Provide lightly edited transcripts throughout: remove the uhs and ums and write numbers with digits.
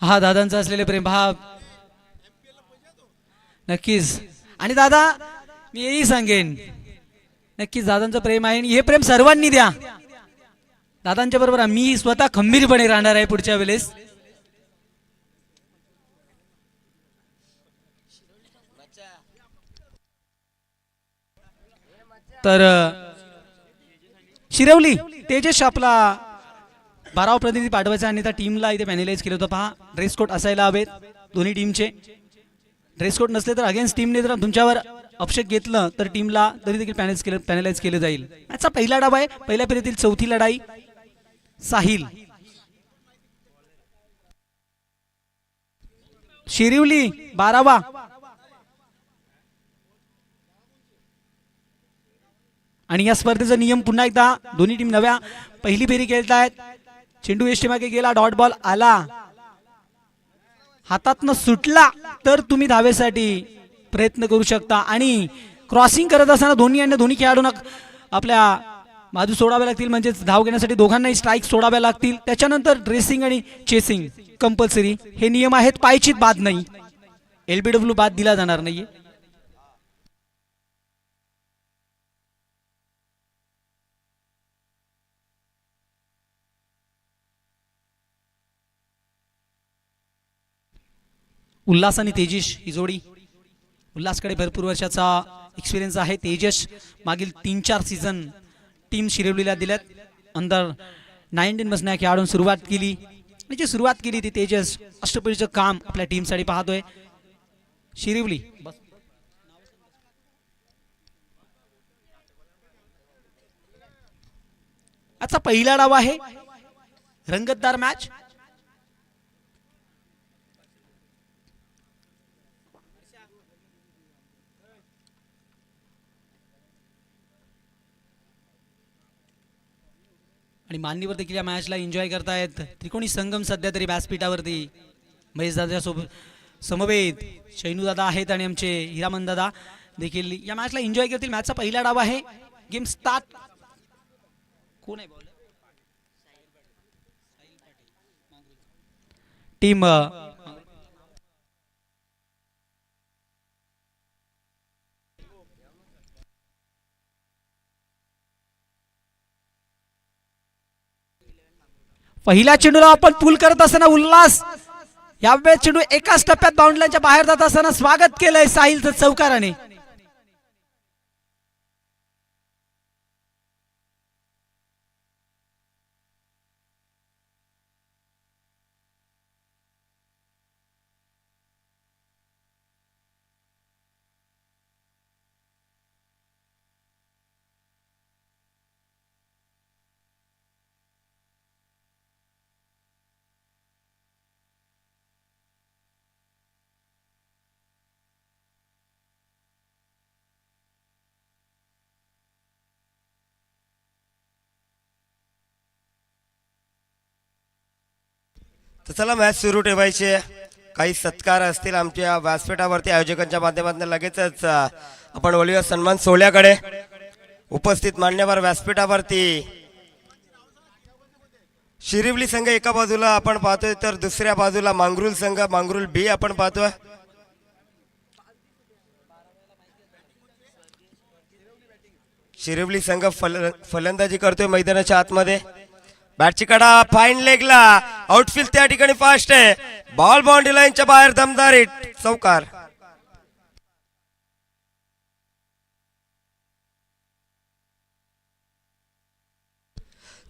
हा दादांचा असलेले प्रेम हा नक्कीच. आणि दादा मी हेही सांगेन नक्कीच दादांचं प्रेम आहे आणि हे प्रेम सर्वांनी द्या. दादांच्या बरोबर मी स्वतः खंबीरपणे राहणार आहे पुढच्या वेळेस. तर शिरवली तेजस आपला 12वा प्रतिनिधी पाठवायचा आणि त्या टीमला इथे पॅनलाइज केलं होतं. पहा ड्रेस कोड असायला हवेत दोन्ही टीमचे. ड्रेस कोड नसले तर अगेन्स्ट टीमने जर तुमच्यावर अक्षेप घेतलं तर टीमला तरी देखील पॅनलाइज केलं जाईल. याचा पहिला डाव आहे. पहिल्या फेरीतील चौथी लढाई. साहिल शिरिवली 12वा. आणि या स्पर्धेचा नियम पुन्हा एकदा दोन्ही टीम नव्या पहिली फेरी खेळत आहेत. चेंडू यष्टीमागे गेला, डॉट बॉल आला, हातातनं सुटला तर तुम्ही धावेसाठी प्रयत्न करू शकता. आणि क्रॉसिंग करत असताना दोन्ही खेळाडूंना आपल्या बाजू सोडाव्या लागतील, म्हणजेच धाव घेण्यासाठी दोघांनाही स्ट्राईक सोडाव्या लागतील. त्याच्यानंतर ड्रेसिंग आणि चेसिंग कंपल्सरी हे नियम आहेत. पायचीत बाद नाही, एलबीडब्ल्यू बाद दिला जाणार नाहीये. उल्हास आणि तेजस ही जोडी. उल्हासकडे भरपूर वर्षाचा एक्सपिरियन्स आहे. तेजस मागील 3-4 सीझन टीम शिरवलीला दिल्यात. अंडर 19 बसण्या खेळाडून सुरुवात केली. जी सुरुवात केली ती तेजस अष्टपैलूचं काम आपल्या टीमसाठी पाहतोय. शिरवली आजचा पहिला डाव आहे. रंगतदार मॅच. आणि मान्यवर देखील या मॅचला एन्जॉय करतायत. त्रिकोणी संगम सध्या तरी व्यासपीठावरती महेश दादा सोबत समवेत शैनू दादा आहेत आणि आमचे हिरामन दादा देखील या मॅचला एन्जॉय करतील. मॅचचा पहिला डाव आहे. Game start. कोण आहे बॉलर? टीम पहिल्या चेंडूला आपण पूल करत असताना उल्हास यावेळेस चेंडू एकाच टप्प्यात बाउंड्रीच्या बाहेर जात असताना स्वागत केलंय साहिलचं चौकाराने. तर चला मॅच सुरू ठेवायची. काही सत्कार असतील आमच्या व्यासपीठावरती आयोजकांच्या माध्यमातून. लगेचच आपण वळूया सन्मान सोहळ्याकडे. उपस्थित मान्यवर व्यासपीठावरती शिरिवली संघ एका बाजूला आपण पाहतोय तर दुसऱ्या बाजूला मांगरुल संघ मांगरुल बी आपण पाहतोय. शिरिवली संघ फलंदाजी करतोय मैदानाच्या आतमध्ये. बॅटची कडा फाईन लेगला आउटफील्ड त्या ठिकाणी फास्ट आहे. बॉल बाउंड्री लाईनच्या बाहेर दमदार हिट चौकार.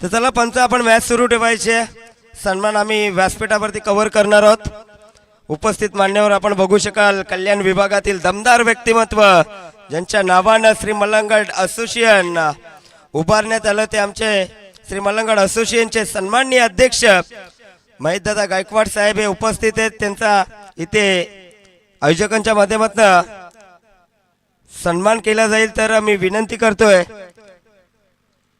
तर चला पंच आपण मॅच सुरू ठेवायचे. सन्मान आम्ही व्यासपीठावरती कव्हर करणार आहोत. उपस्थित मान्यवर आपण बघू शकाल कल्याण विभागातील दमदार व्यक्तिमत्व ज्यांच्या नावानं श्री मलंगड असोसिएशन उभारण्यात आलं ते आमचे श्री मलंगड असोसिएशनचे सन्माननीय अध्यक्ष महेशदादा गायकवाड साहेब हे उपस्थित आहेत. त्यांचा इथे आयोजकांच्या माध्यमातून सन्मान केला जाईल. तर मी विनंती करतोय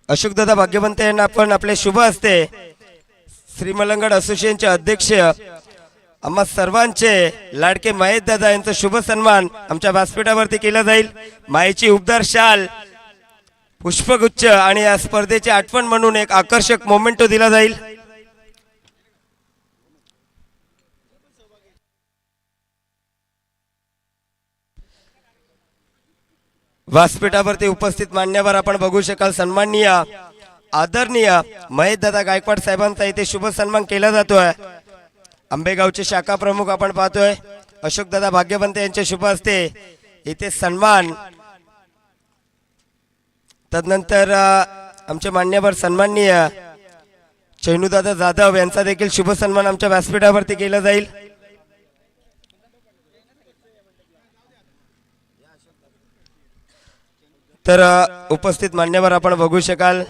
अशोकदादा भाग्यवंत यांना आपण आपले शुभ हस्ते श्री मलंगड असोसिएशनचे अध्यक्ष आम्हा सर्वांचे लाडके महेशदादा यांचा शुभ सन्मान आमच्या व्यासपीठावरती केला जाईल. मायेची उबदार शाल, पुष्पगुच्छ आणि या स्पर्धेची आठवण म्हणून एक आकर्षक मोमेंटो दिला जाईल. व्यासपीठावरती उपस्थित मान्यवर आपण बघू शकाल सन्माननीय आदरणीय महेशदादा गायकवाड साहेबांचा इथे शुभ सन्मान केला जातोय। आंबेगावचे शाखा प्रमुख आपण पाहतोय अशोकदादा भाग्यवंत यांच्या शुभ हस्ते इथे सन्मान। तदनंतर आमचे मान्यवर सन्माननीय चैनूदादा जाधव यांचा देखील शुभ सन्मान आमच्या व्यासपीठावरती केला जाईल। तर उपस्थित मान्यवर आपण बघू शकाल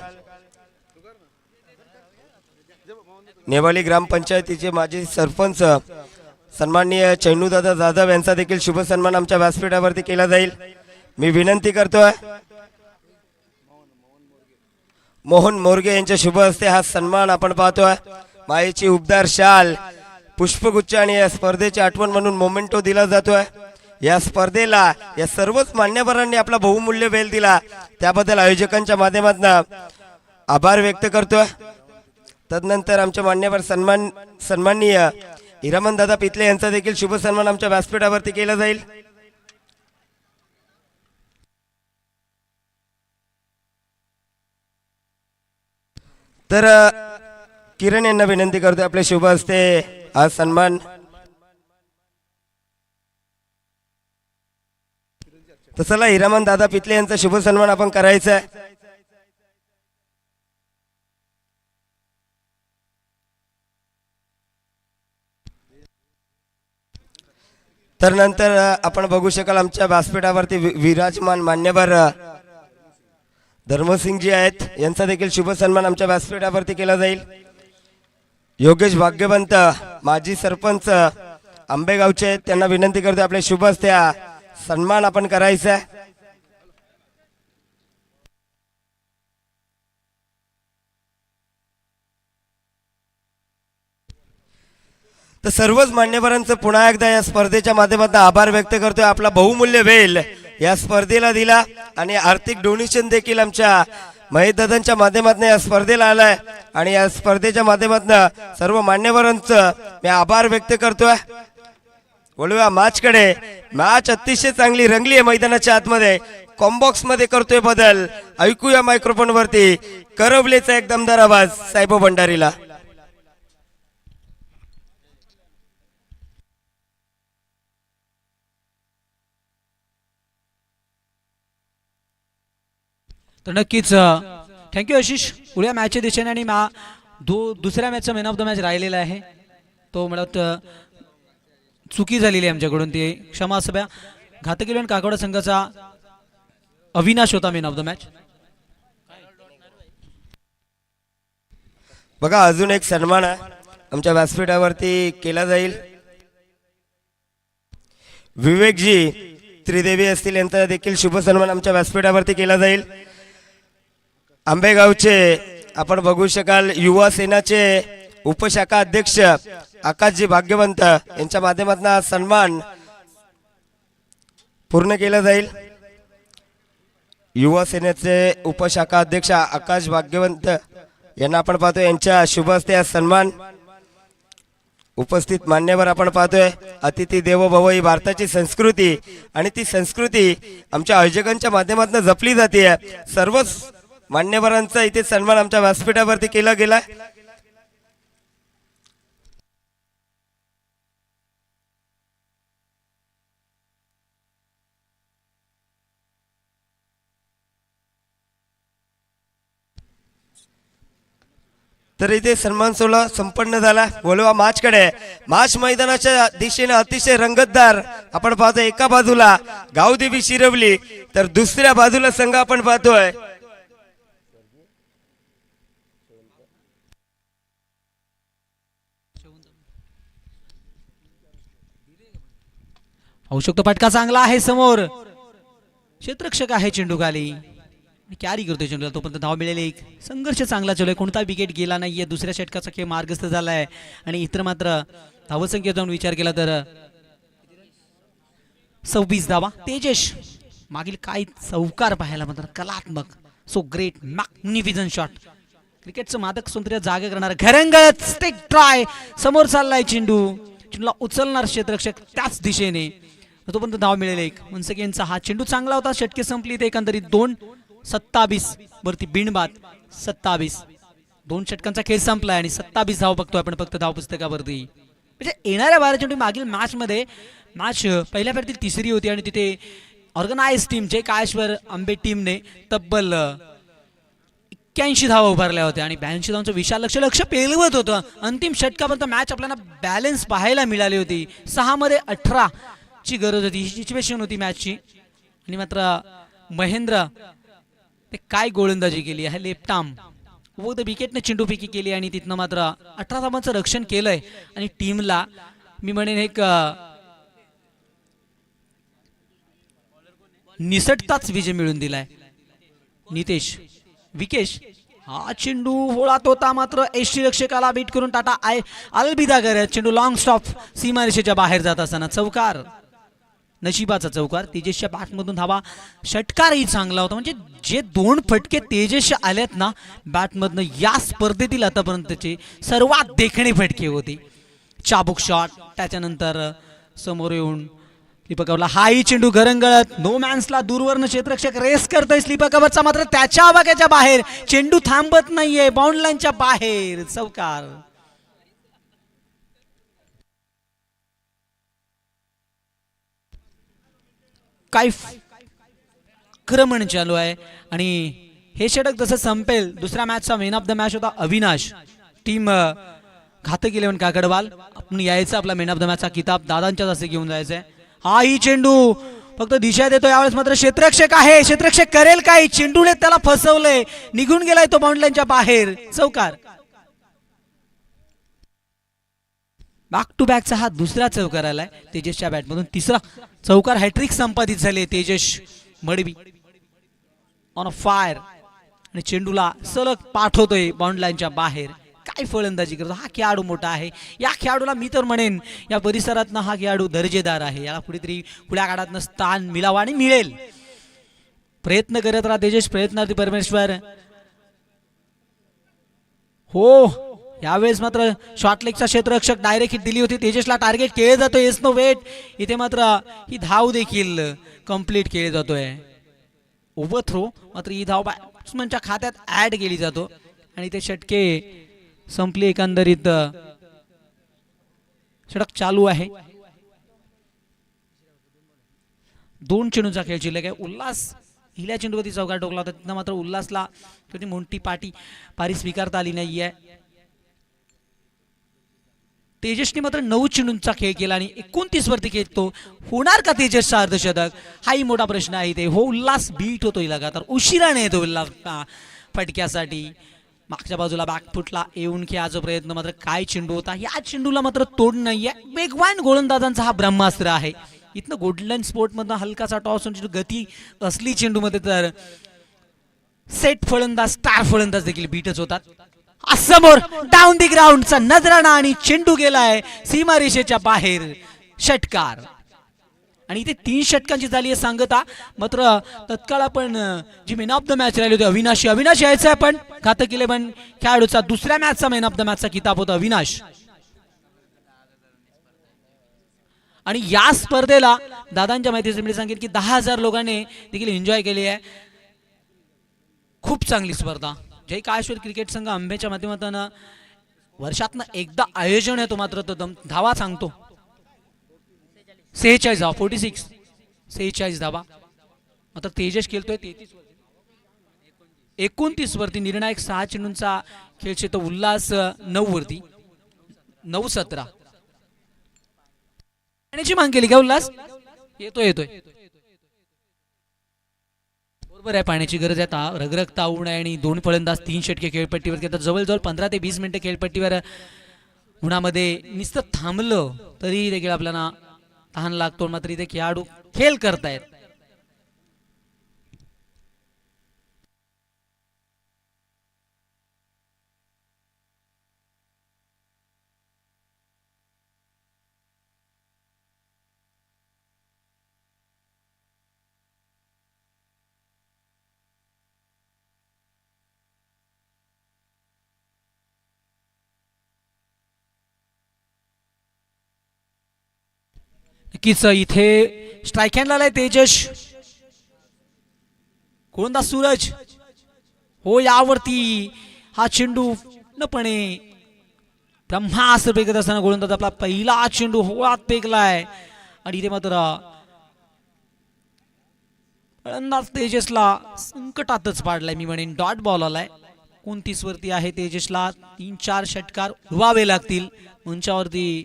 नेवाली ग्रामपंचायतीचे माजी सरपंच सन्माननीय चैनूदादा जाधव यांचा देखील शुभ सन्मान आमच्या व्यासपीठावरती केला जाईल। मी विनंती करतोय मोहन मोरगे यांच्या शुभ हस्ते हा सन्मान आपण पाहतोय। मायेची उबदार शाल पुष्पगुच्छ आणि या स्पर्धेची आठवण म्हणून मोमेंटो दिला जातोय। या स्पर्धेला या सर्वच मान्यवरांनी आपला बहुमूल्य वेळ दिला त्याबद्दल आयोजकांच्या माध्यमातून आभार व्यक्त करतोय। तदनंतर आमचे मान्यवर सन्माननीय हिरामन दादा पितले यांचा देखील शुभ सन्मान आमच्या व्यासपीठावरती केला जाईल। तर किरण यांना विनंती करतोय आपल्या शुभ हस्ते हा सन्मान। तसला हिरामन दादा पितले यांचा शुभ सन्मान आपण करायचा आहे। तर नंतर आपण बघू शकाल आमच्या व्यासपीठावरती विराजमान मान्यवर धर्मसिंगजी आहेत यांचा देखील शुभ सन्मान आमच्या व्यासपीठावरती केला जाईल। योगेश भाग्यवंत माजी सरपंच आंबेगावचे त्यांना विनंती करतो आपल्या शुभ हस्ते हा सन्मान आपण करायचा आहे। तर सर्वच मान्यवरांचं पुन्हा एकदा या स्पर्धेच्या माध्यमातून आभार व्यक्त करतोय। आपला बहुमूल्य वेळ या स्पर्धेला दिला आणि आर्थिक डोनेशन देखील आमच्या महेशदादांच्या माध्यमातून या स्पर्धेला आलाय आणि या स्पर्धेच्या माध्यमातून सर्व मान्यवरांचं मी आभार व्यक्त करतोय। वळूया मॅचकडे। मॅच अतिशय चांगली रंगली आहे मैदानाच्या आतमध्ये कॉम्बॉक्स मध्ये करतोय बदल। ऐकूया मायक्रोफोन वरती करवलेचा एक दमदार आवाज साहेब भंडारीला। तर नक्कीच थँक्यू आशिष। पुढल्या मॅचच्या दिशेने आणि दुसऱ्या मॅचचा मॅन ऑफ द मॅच राहिलेला आहे तो मला चुकी झालेली आहे आमच्याकडून ती क्षमा असाव्या। घातकीलोन काकोडा संघाचा अविनाश होता मॅन ऑफ द मॅच। बघा अजून एक सन्मान आमच्या व्यासपीठावरती केला जाईल। विवेकजी त्रिदेवी असतील यांचा देखील शुभ सन्मान आमच्या व्यासपीठावरती केला जाईल। आंबेगावचे आपण बघू शकाल युवा सेनाचे उपशाखा अध्यक्ष आकाशजी भाग्यवंत यांच्या माध्यमातून हा सन्मान पूर्ण केला जाईल। युवा सेनेचे उपशाखा अध्यक्ष आकाश भाग्यवंत यांना आपण पाहतोय यांच्या शुभ हस्ते हा सन्मान। उपस्थित मान्यवर आपण पाहतोय अतिथी देवो भव ही भारताची संस्कृती आणि ती संस्कृती आमच्या आयोजकांच्या माध्यमातून जपली जाते। सर्वच मान्यवरांचा इथे सन्मान आमच्या व्यासपीठावरती केला गेला। तर इथे सन्मान सोहळा संपन्न झाला। बोलवा मॅचकडे। मॅच मैदानाच्या दिशेने अतिशय रंगतदार आपण पाहतोय। एका बाजूला गावदेवी शिरवली तर दुसऱ्या बाजूला संघ आपण पाहतोय होऊ शकतो फटका चांगला आहे समोर क्षेत्ररक्षक आहे चेंडू खाली कॅरी करतोय चेंडूला तोपर्यंत धाव मिळेल। एक संघर्ष चांगला चालू आहे कोणता विकेट गेला नाहीये। दुसऱ्या षटकाचा खेळ मार्गस्थ झालाय आणि इतर मात्र धावसंख्येचा जाऊन विचार केला तर 26 धावा। तेजस मागील काय चौकार पाहायला मात्र कलात्मक सो ग्रेट मॅग्निफिसंट शॉट। क्रिकेटचं मादक सौंदर्य जागे करणार घरंगळत स्टिक ट्राय समोर चाललाय चेंडूला उचलणार क्षेत्ररक्षक त्याच दिशेने तोपर्यंत धाव मिळेल एक. वन्स अगेनचा हा चेंडू चांगला होता. षटके संपली ते एकंदरीत 2-27 वरती बिनबाद 27. 2 षटकांचा खेळ संपलाय आणि 27 धाव बघतोय आपण फक्त धाव पुस्तकावरती. म्हणजे येणाऱ्या 12 चेंडू मागील मॅचमध्ये मॅच पहिल्या फेरीतील तिसरी होती आणि तिथे ऑर्गनाइज टीम जे काळेश्वर आंबे टीमने तब्बल 81 धावा उभारल्या होत्या आणि 82 धावांचं विशाल लक्ष पेलवत होतं. अंतिम षटकापर्यंत मॅच आपल्याला बॅलन्स पाहायला मिळाली होती. 6 मध्ये 18 ची गरज होती. ही सिच्युएशन होती मॅचची आणि मात्र महेंद्र ते काय गोलंदाजी केली आहे. लेफ्ट आर्म व द विकेटने चेंडूफेकी केली आणि तिथनं मात्र 18 धावांचं रक्षण केलंय आणि टीमला मी म्हणेन एक निसटताच विजय मिळून दिलाय. नितेश विकेश हा चेंडू होळात होता मात्र यष्टीरक्षकाला बीट करून टाटा अलविदा करत चेंडू लॉंग स्टॉप सीमारेषेच्या बाहेर जात असताना चौकार. नशिबाचा चौकार. तेजसच्या बॅटमधून धावा. षटकारही चांगला होता. म्हणजे जे 2 फटके तेजसच्या आलेत ना बॅटमधनं या स्पर्धेतील आतापर्यंतचे सर्वात देखणे फटके होते. चाबुक शॉट त्याच्यानंतर समोर येऊन स्लीपर कव्हरला हाही चेंडू घरंगळत नो मॅन्सला दूरवरनं क्षेत्ररक्षक रेस करतोय स्लीपर कव्हरचा मात्र त्याच्या आवाक्याच्या बाहेर चेंडू थांबत नाहीये. बाउंड लाईनच्या बाहेर चौकार. काय आक्रमण चालू आहे आणि हे षटक जसं संपेल दुसऱ्या मॅचचा मॅन ऑफ द मॅच होता अविनाश. टीम घातक 11 काकडवाल. आपण यायचं आपला मॅन ऑफ द मॅचचा किताब दादांच्या हस्ते घेऊन जायचंय. हा ही चेंडू फक्त दिशा देतो. यावेळेस मात्र क्षेत्ररक्षक आहे. क्षेत्ररक्षक करेल काय. चेंडूने त्याला फसवलंय. निघून गेलाय तो बाउंड लाईनच्या बाहेर चौकार. बॅक टू बॅकचा हा दुसरा चौकार आलाय तेजसच्या बॅटमधून. तिसरा चौकार हॅट्रिक संपादित झाले. Tejas Madavi on a fire आणि चेंडूला सलग पाठवतोय बाउंड लाईनच्या बाहेर. काय फलंदाजी करतो हा खेळाडू मोठा आहे. या खेळाडूला मी तर म्हणेन या परिसरात हा खेळाडू दर्जेदार आहे. याला कुठेतरी पुढ्या काळात स्थान मिळावं आणि मिळेल. प्रयत्न करत राहा तेजस. प्रयत्नार्थी परमेश्वर. हो यावेळेस मात्र शॉर्ट लेगचा क्षेत्ररक्षक डायरेक्ट हिट दिली होती. तेजसला टार्गेट केले जातोय. Yes no wait. इथे मात्र ही धाव देखील कंप्लीट केली जातोय. ओव्हर थ्रो मात्र ही धाव बॅट्समनच्या खात्यात ऍड केली जातो आणि ते षटके संपली. एकंदरीत षटक चालू आहे. 2 चेंडूचा खेळ शिल्लक आहे. उल्हास हिल्या चेंडूवरती चौकार टोकला होता. तिथं मात्र उल्हासला मोठी पारी स्वीकारता आली नाहीये. तेजसने मात्र 9 चेंडूंचा खेळ केला आणि 29 वरती खेळतो. होणार का तेजसचा अर्धशतक हाही मोठा प्रश्न आहे. ते हो उल्हास बीट होतोय लगातार. उशिराने येतो उल्हास फटक्यासाठी. मागच्या बाजूला बॅकफुटला येऊन खेळाचा प्रयत्न मात्र काय चेंडू होता. या चेंडूला मात्र तोड नाहीये. वेगवान गोलंदाजांचा हा ब्रह्मास्त्र आहे. इथनं गोल्डन स्पोर्ट मधनं हलकासा टॉस गती असली चेंडू मध्ये तर सेट फलंदाज स्टार फलंदाज देखील बीटच होतात. समोर डाऊन दी ग्राउंडचा नजराणा आणि चेंडू गेलाय सीमारेषेच्या बाहेर. षटकार आणि इथे 3 षटकांची झाली आहे सांगता. मात्र तत्काळ आपण जी मॅन ऑफ द मॅच राहिली होती अविनाश यायचा पण घातक 11 खेळाडूचा दुसऱ्या मॅचचा मॅन ऑफ द मॅचचा किताब होता अविनाश. आणि या स्पर्धेला दादांच्या माहितीचे मी सांगेन की 10,000 लोकांनी देखील एन्जॉय केली आहे. खूप चांगली स्पर्धा. जय काळेश्वर क्रिकेट संघ आंबेच्या माध्यमातून वर्षातनं एकदा आयोजन येतो. मात्र तो धावा सांगतो 46 धावा 46 46 धावा. मात्र तेजस खेळतोय 29 वरती. निर्णायक 6 चेंडूंचा खेळ खेळतो उल्हास 9 वरती 9-17. पाण्याची मागणी केली का उल्हास. येतोय बरोबर आहे. पाण्याची गरज आहे. रगरगता ऊन आहे आणि 2 फलंदाज 3 षटके खेळपट्टीवर घेतात. जवळजवळ 15 ते 20 मिनिटं खेळपट्टीवर उन्हामध्ये नुसतं थांबलं तरी देखील आपल्याला तहान लागतो. मात्र इथे खेळाडू खेळ करतायत. नक्कीच इथे स्ट्राईक हँडला आलाय तेजस. गोलंदाज सूरज. हो, यावरती हा चेंडू पूर्णपणे ब्रह्मास्त्र फेकत असताना गोलंदाज आपला पहिला चेंडू होळात फेकलाय आणि इथे मात्र फलंदाज तेजसला संकटातच पाडलाय. मी म्हणेन डॉट बॉल आलाय. 29 वरती आहे तेजसला. 3-4 षटकार उडवावे लागतील. मंचावरती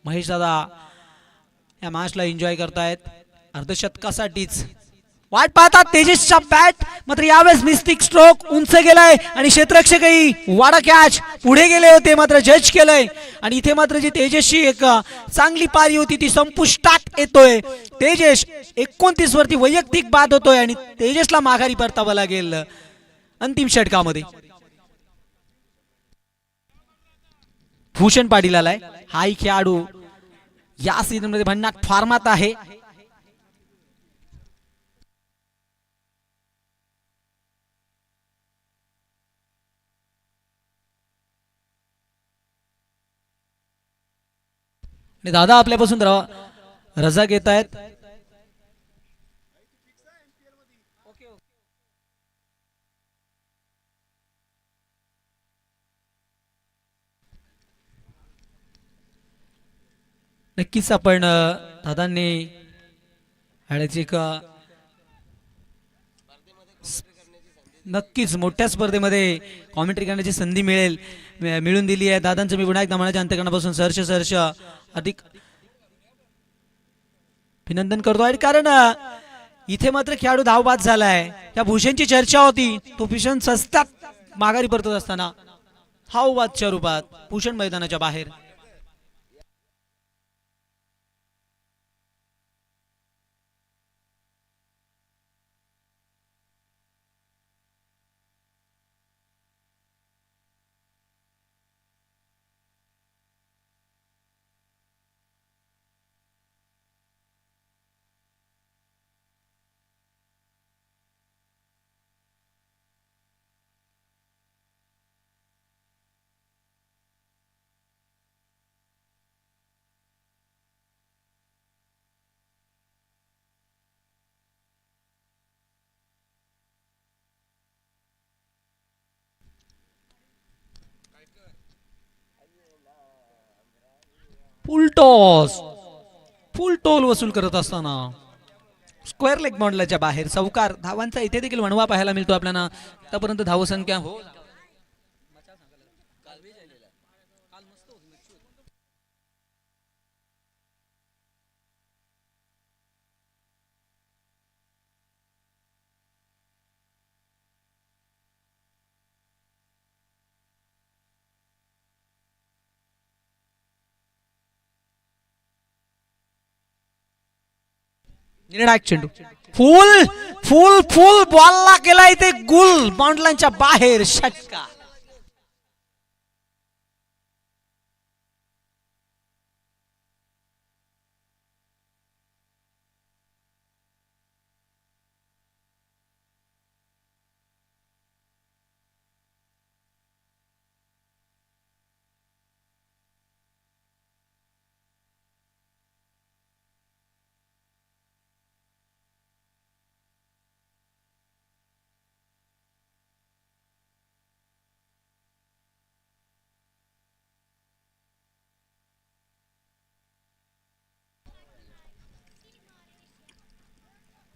महेश दादा या मॅचला एन्जॉय करतायत. अर्धशतकासाठीच वाट पाहतात. तेजसच्या बॅट मात्र यावेळेस मिस्टिक स्ट्रोक उंच गेलाय आणि क्षेत्ररक्षकही वाडा कॅच पुढे गेले होते मात्र जज केलंय. आणि इथे मात्र जी तेजसची एक चांगली पारी होती ती संपुष्टात येतोय. तेजस 29 वरती वैयक्तिक बाद होतोय आणि तेजसला माघारी परतावं लागेल अंतिम षटकामध्ये. भूषण पाटील आलाय. हाही खेळाडू या सीझन मध्ये भन्नाट फॉर्मात आहे. दादा आपल्यापासून रजा घेत आहेत. नक्कीच आपण दादांनी एक नक्कीच मोठ्या स्पर्धेमध्ये कॉमेंट्री करण्याची संधी मिळून दिली आहे. दादांचं मी पुन्हा एकदा मनाच्या अंतकरणापासून सहर्ष अधिक अभिनंदन करतो आहे. कारण इथे मात्र खेळाडू धावबाद झालाय. त्या भूषणची चर्चा होती. तो भूषण सस्त्यात माघारी परतत असताना धावबादच्या रूपात भूषण मैदानाच्या बाहेर. फुल टोल वसूल करत असताना स्क्वेअर लेग बाउंड्रीच्या बाहेर चौकार. धावांचा इथे देखील वणवा पाहायला मिळतो आपल्याला. आतापर्यंत धावसंख्या हो निर्णायक चेंडू. फुल फुल फुल बॉलला केला इथे गुल बाउंड्रीच्या बाहेर षटकार.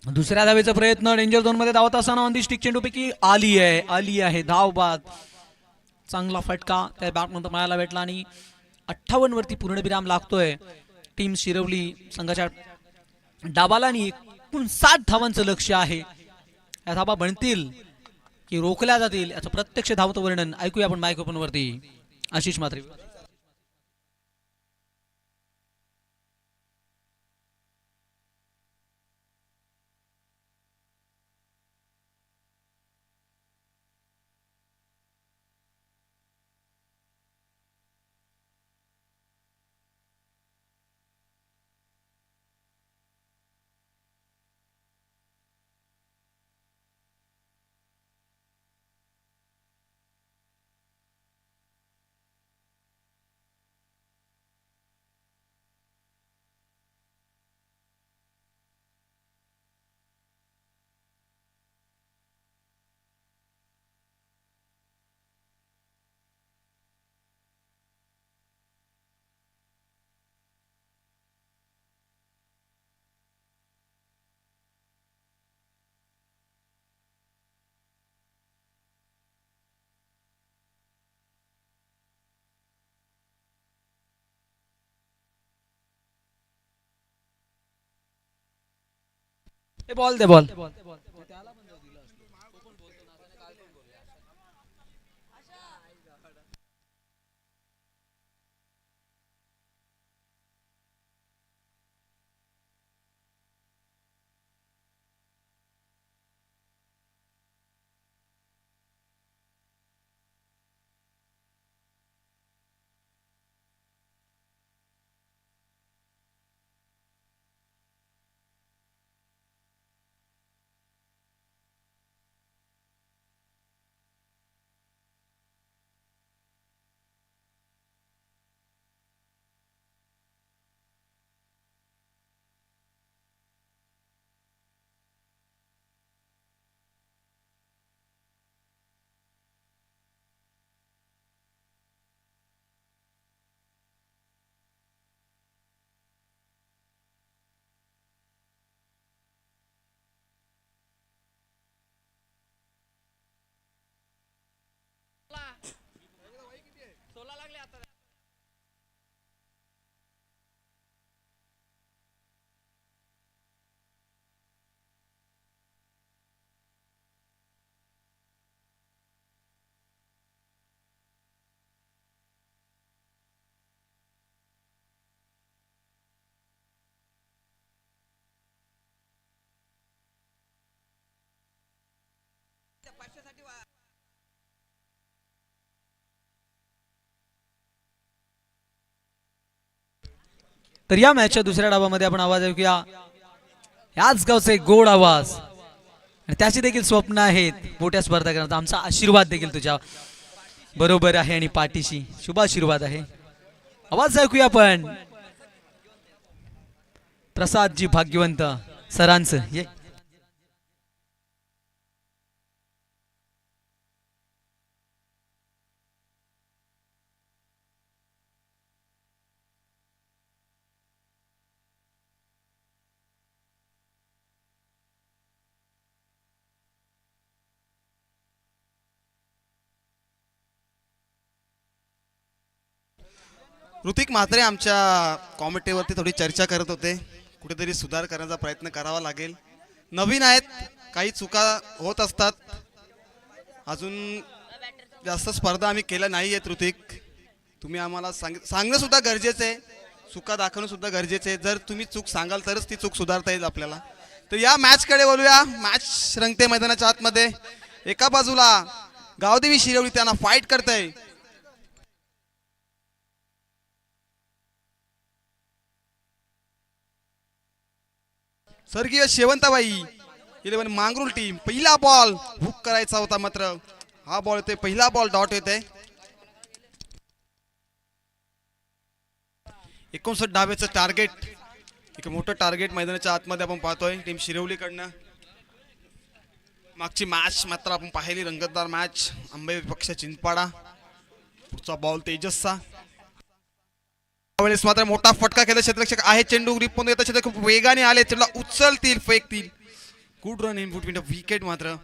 दुसऱ्या धावेचा प्रयत्न डेंजर झोन मध्ये धावत असताना ऑन दी स्टिक चेंडू पैकी आली आहे धाव बाद. चांगला फटका त्या बॅट नंतर मिळायला भेटला आणि 58 वरती पूर्णविराम लागतोय. टीम शिरवली संघाच्या डाबाला आणि 59 धावांचं लक्ष आहे. या धावा बनतील की रोखल्या जातील याचं प्रत्यक्ष धावतं वर्णन ऐकूया आपण मायक्रोफोन वरती. आशिष मात्रे. ते बॉल दे बॉल. तर या मॅचच्या दुसऱ्या डावामध्ये आपण आवाज ऐकूया याच गावचे गोड आवाज आणि त्याची देखील स्वप्न आहेत मोठ्या स्पर्धा करण्याचा. आमचा आशीर्वाद देखील तुझ्या बरोबर आहे आणि पाठीशी शुभ आशीर्वाद आहे. आवाज ऐकूया आपण प्रसादजी भाग्यवंत सरांचं. ये ऋतिक म्हात्रे आमच्या कॉमेंटेवरती थोडी चर्चा करत होते. कुठेतरी सुधार करण्याचा प्रयत्न करावा लागेल. नवीन आहेत, काही चुका होत असतात. अजून जास्त स्पर्धा आम्ही केल्या नाही आहेत. ऋतिक, तुम्ही आम्हाला सांगणं सुद्धा गरजेचं आहे, चुका दाखवणं सुद्धा गरजेचं आहे. जर तुम्ही चूक सांगाल तरच ती चूक सुधारता येईल आपल्याला. तर या मॅचकडे बोलूया. मॅच रंगते मैदानाच्या आतमध्ये. एका बाजूला गावदेवी शिरवली त्यांना फाईट करते. स्वर्गीय शेवंताबाई 11 मांगरुल टीम. पहिला बॉल हुक करायचा होता, मात्र हा बॉल येते. पहिला बॉल डॉट येते. 59 डाव्याचं टार्गेट, एक मोठं टार्गेट मैदानाच्या आतमध्ये आपण पाहतोय टीम शिरवलीकडनं. मागची मॅच मात्र आपण पाहिली रंगतदार मॅच, अंबे विपक्ष चिंचपाडा. पुढचा बॉल तेजसचा. त्यावेळेस मात्र मोठा फटका केला. क्षेत्ररक्षक आहे, चेंडू ग्रिप पण येतात. क्षेत्र खूप वेगाने आले, चेंडूला उचलतील, फेकतील. Good run in between the wicket. मात्र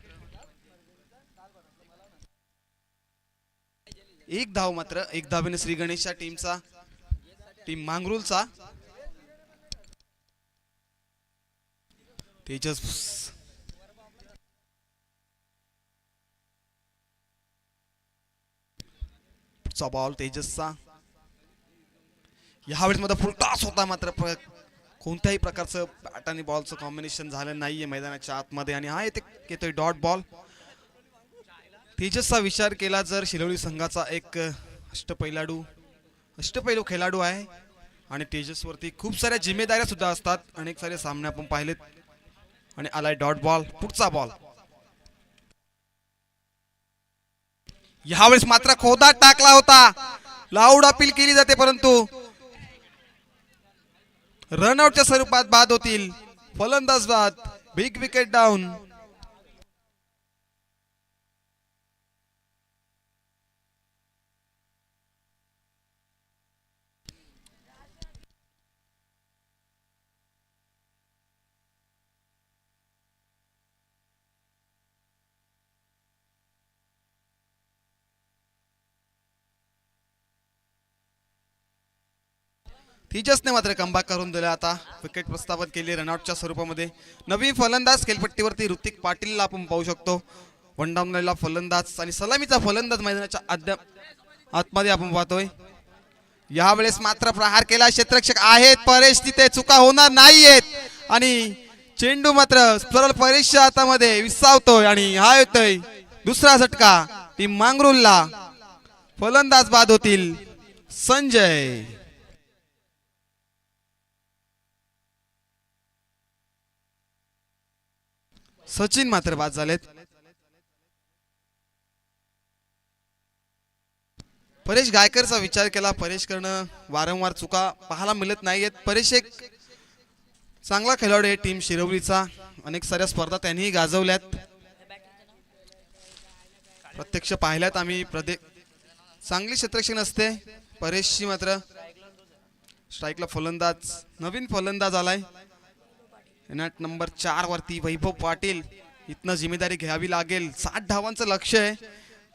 एक धाव, मात्र एक धावेने श्री गणेशच्या टीमचा, टीम मांगरुलचा. तेजस पुढचा बॉल तेजसचा. यावेळेस मध्ये फुल टॉस होता, मात्र कोणत्याही प्रकारचं बॅट आणि बॉलचं कॉम्बिनेशन झालं नाहीये मैदानाच्या आतमध्ये. आणि हा येतोय डॉट बॉल. तेजसचा विचार केला जर शिरवली संघाचा एक अष्टपैलू खेळाडू आहे आणि तेजसवरती खूप साऱ्या जिम्मेदाऱ्या सुद्धा असतात. अनेक सारे सामने आपण पाहिलेत. आणि आलाय डॉट बॉल. पुढचा बॉल यावेळेस मात्र खोदात टाकला होता. लाऊड अपील केली जाते, परंतु रनआउटच्या स्वरूपात बाद होतील. फलंदाज बाद. Big wicket down. तेजसने मात्र कमबॅक करून दिला. आता विकेट प्रस्थापित केली रनआउटच्या स्वरूपामध्ये. नवीन फलंदाज खेळपट्टीवरती ऋतिक पाटीलला आपण पाहू शकतो. वन डाऊनला फलंदाज आणि सलामीचा फलंदाज मैदानाच्या आतमध्ये आपण पाहतोय. यावेळेस मात्र प्रहार केला क्षेत्ररक्षक आहेत परेश, तिथे चुका होणार नाहीयेत आणि चेंडू मात्र सरळ परेशच्या हातामध्ये विसावतोय आणि हा येतोय दुसरा झटका टीम मांगरुलला. फलंदाज बाद होतील संजय. सचिन मात्र बाद झालेत. परेश गायकरचा विचार केला. परेशकडनं वारंवार चुका पाहायला मिळत नाहीयेत. परेश एक चांगला खेळाडू आहे टीम शिरवलीचा. अनेक साऱ्या स्पर्धा त्यांनीही गाजवल्यात. प्रत्यक्ष पाहिल्यात आम्ही. चांगली क्षेत्ररक्षण असते परेशची. मात्र स्ट्राईकला फलंदाज नवीन फलंदाज आलाय नॅट नंबर 4 वरती वैभव पाटील. इथनं जिम्मेदारी घ्यावी लागेल. 60 धावांचं लक्ष आहे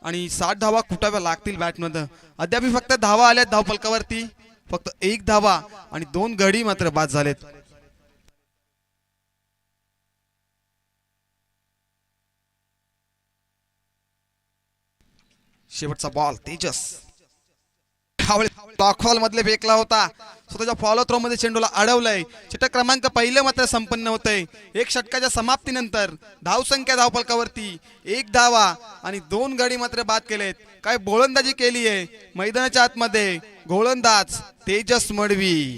आणि 60 धावा कुटाव्या लागतील बॅटमध्ये. अद्याप फक्त धावा आल्यात धावफलकावरती. फक्त 1 धावा आणि 2 गडी मात्र बाद झालेत. शेवटचा बॉल तेजस ब्लॉकहॉल मधले फेकला होता. स्वतःच्या फॉलो थ्रो मध्ये चेंडूला अडवलंय. षटक क्रमांक पहिले मात्र संपन्न होतंय. 1 षटकाच्या समाप्तीनंतर धावसंख्या धावफलकावरती 1 धावा आणि 2 गडी मात्र बाद केलेत. काय गोलंदाजी केली आहे मैदानाच्या आतमध्ये गोलंदाज तेजस मडवी.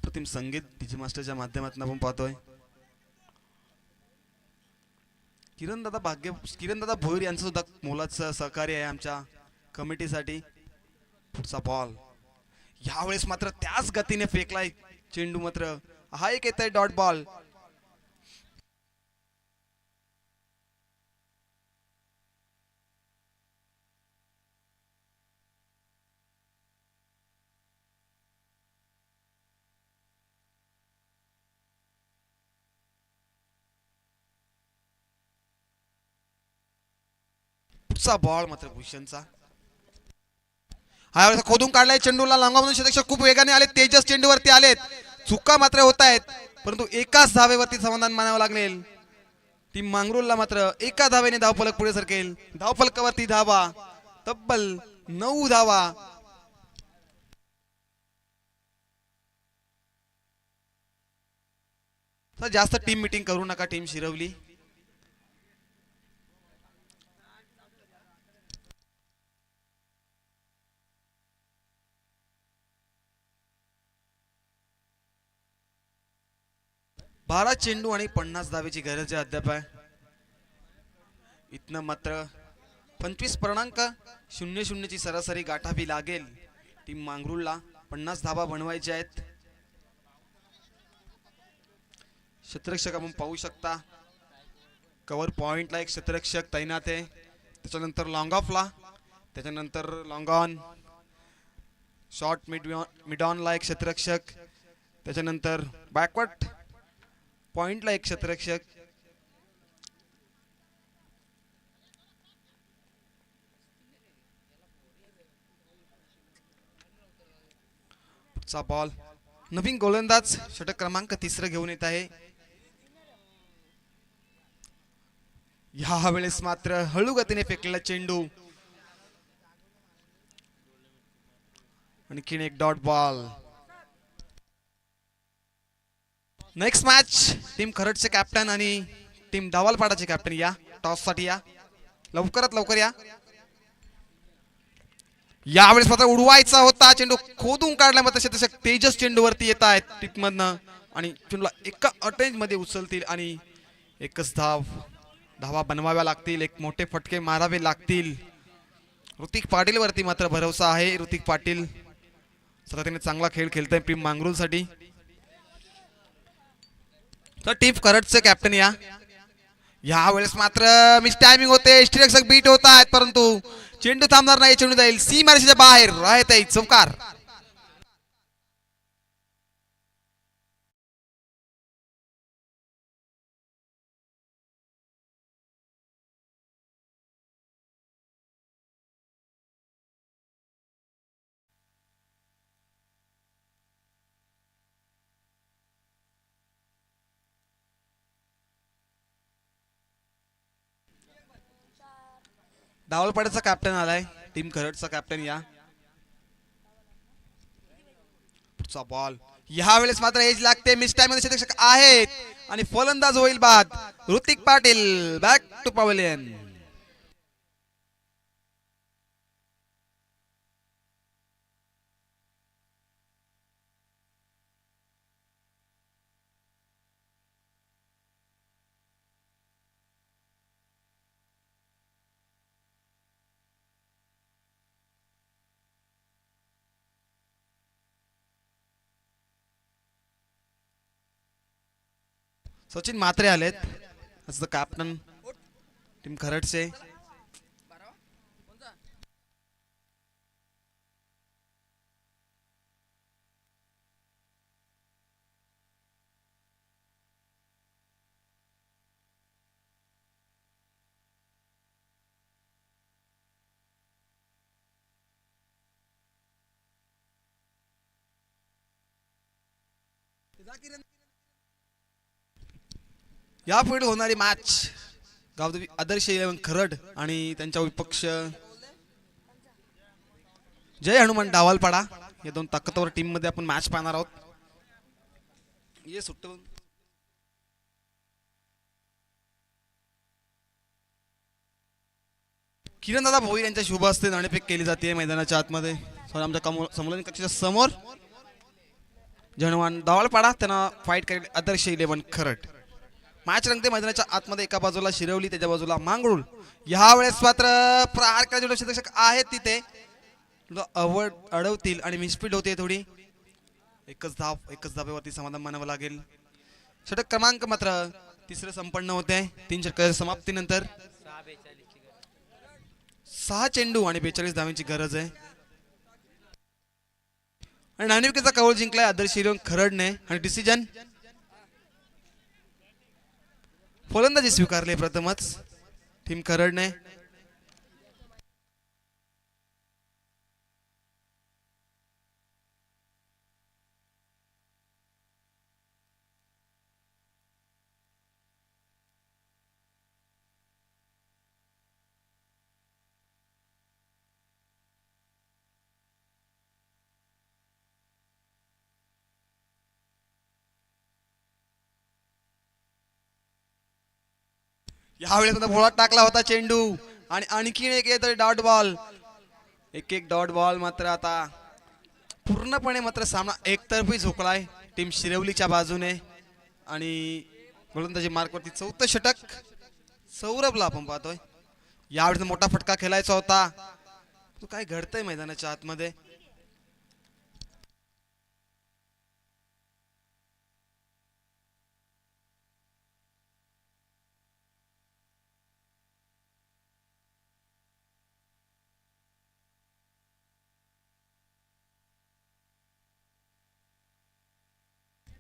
अप्रतिम संगीत डीजे मास्टरच्या माध्यमातून आपण पाहतोय. किरणदादा भोईर यांचं सुद्धा मोलाचं सहकार्य आहे आमच्या कमिटीसाठी. पुढचा बॉल यावेळेस मात्र त्याच गतीने फेकलाय चेंडू, मात्र हा एक येत आहे डॉट बॉल. पुढचा बॉल मात्र भूषणचा. हा खोदून काढलाय चेंडूला लांगामधून क्षेत्ररक्षक खूप वेगाने आले, तेजस चेंडूवरती आलेत. चुका मात्र होत आहेत, परंतु एकाच धावेवरती समाधान मानावं लागेल. टीम मांगरूळला मात्र एका धावेने धावफलक पुढे सरकेल. धावफलकावरती धावा तब्बल 9 धावा. जास्त टीम मीटिंग करू नका टीम शिरवली. बारा चेंडू आणि 50 धावेची गरज आहे अद्याप आहे. इथनं मात्र 25.00 ची सरासरी गाठावी लागेल. टीम मांगरूळला 50 धावा बनवायच्या आहेत. क्षेत्ररक्षक आपण पाहू शकता, कव्हर पॉइंटला एक क्षेत्ररक्षक तैनात आहे. त्याच्यानंतर लॉंग ऑफला, त्याच्यानंतर लॉंग ऑन, शॉर्ट मिड ऑनला एक क्षेत्ररक्षक, त्याच्यानंतर बॅकवर्ड पॉइंटला एक क्षेत्ररक्षक. बॉल नवीन गोलंदाज षटक क्रमांक 3 घेऊन येत आहे. या वेळेस मात्र हळू गतीने फेकलेला चेंडू, आणखीन एक dot ball. Next match team खरडचे कॅप्टन आणि टीम दावालपाडाचे कॅप्टन या टॉस साठी या, लवकरात लवकर या. यावेळेस मात्र उडवायचा होता चेंडू, खोदून काढला मात्र क्षेत्ररक्षक तेजस चेंडूवरती येत आहेत टिपमधनं आणि चेंडूला एका अटेंज मध्ये उचलतील आणि एकच धावा बनवाव्या लागतील, एक मोठे फटके मारावे लागतील. ऋतिक पाटील वरती मात्र भरोसा आहे. ऋतिक पाटील सततने चांगला खेळ खेळतोय टीम मांगरूळसाठी. तर टीम करडचे कॅप्टन या वेळेस मात्र मिस टायमिंग होते, क्षेत्ररक्षक बीट होत आहेत, परंतु चेंडू थांबणार नाही. चेंडू जाईल सीमारेषेच्या बाहेर, राहत आहे चौकार. दावलपाड्याचा कॅप्टन आलाय, टीम खरडचा कॅप्टन या. पुढचा बॉल या वेळेस मात्र एज लागते, मिस टाइम मध्ये क्षेत्ररक्षक आहेत आणि फलंदाज होईल बाद. Hrithik Patil back to pavilion. Sachin Mhatre आलेत द कॅप्टन टीम खरडचे. यापुढे होणारी मॅच गावदेवी आदर्श 11 खरड आणि त्यांच्या विपक्ष जय हनुमान डावालपाडा या दोन ताकदवर टीम मध्ये आपण मॅच पाहणार आहोत. ये सुट्ट किरणदादा भोईर यांच्या शुभ हस्ते नाणेफेक केली जाते मैदानाच्या आतमध्ये आमच्या समोलन कक्षाच्या समोर. जनवान दावळपाडा त्यांना फाईट करेल आदर्श 11 खरड. मॅच रंगते मैदानाच्या आतमध्ये. एका बाजूला शिरवली, त्याच्या बाजूला मांगरुळ. ह्या वेळेस मात्र प्रहार करणारे क्षेत्ररक्षक आहेत तिथे, अडवतील आणि मिसफील्ड होते थोडी. एकच धाब्यावरती समाधान मानावं लागेल. षटक क्रमांक मात्र तिसरं संपन्न होते 3 षटकाच्या समाप्तीनंतर. 6 चेंडू आणि 42 धावांची गरज आहे. आणि नाणेफेकीचा कौल जिंकलाय आदर्श 11 खरडने. आणि डिसिजन फलंदाजी स्वीकारले प्रथमच टीम खरडने. यावेळेस भोळात टाकला होता चेंडू आणि आणखीन एक येतोय डॉट बॉल. एक डॉट बॉल मात्र आता पूर्णपणे मात्र सामना एकतर्फी झोकलाय टीम शिरवलीच्या बाजूने. आणि गोलंदाजी मार्कवरती 4थं षटक सौरभला आपण पाहतोय. यावेळेस मोठा फटका खेळायचा होता. तो काय घडतंय मैदानाच्या आतमध्ये.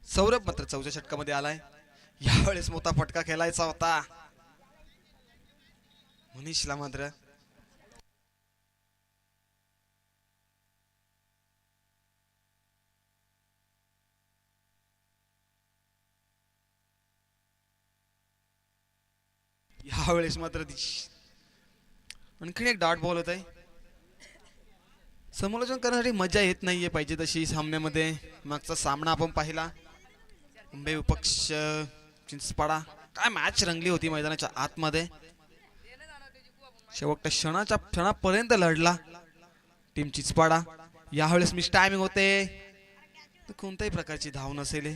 सौरभ मात्र 4थ्या षटकामध्ये आलाय. यावेळेस मोठा फटका खेळायचा होता मनीषला मात्र. यावेळेस मात्र आणखीन एक डॉट बॉल होत आहे. समालोचन करण्यासाठी मजा येत नाहीये पाहिजे तशी सामन्यामध्ये. मागचा सामना आपण पाहिला मुंबई विपक्ष चिंचपाडा. काय मॅच रंगली होती मैदानाच्या आतमध्ये. शेवटच्या क्षणापर्यंत लढला टीम चिंचपाडा. यावेळेस मिस टायमिंग होते, कोणत्याही प्रकारची धाव नसेल.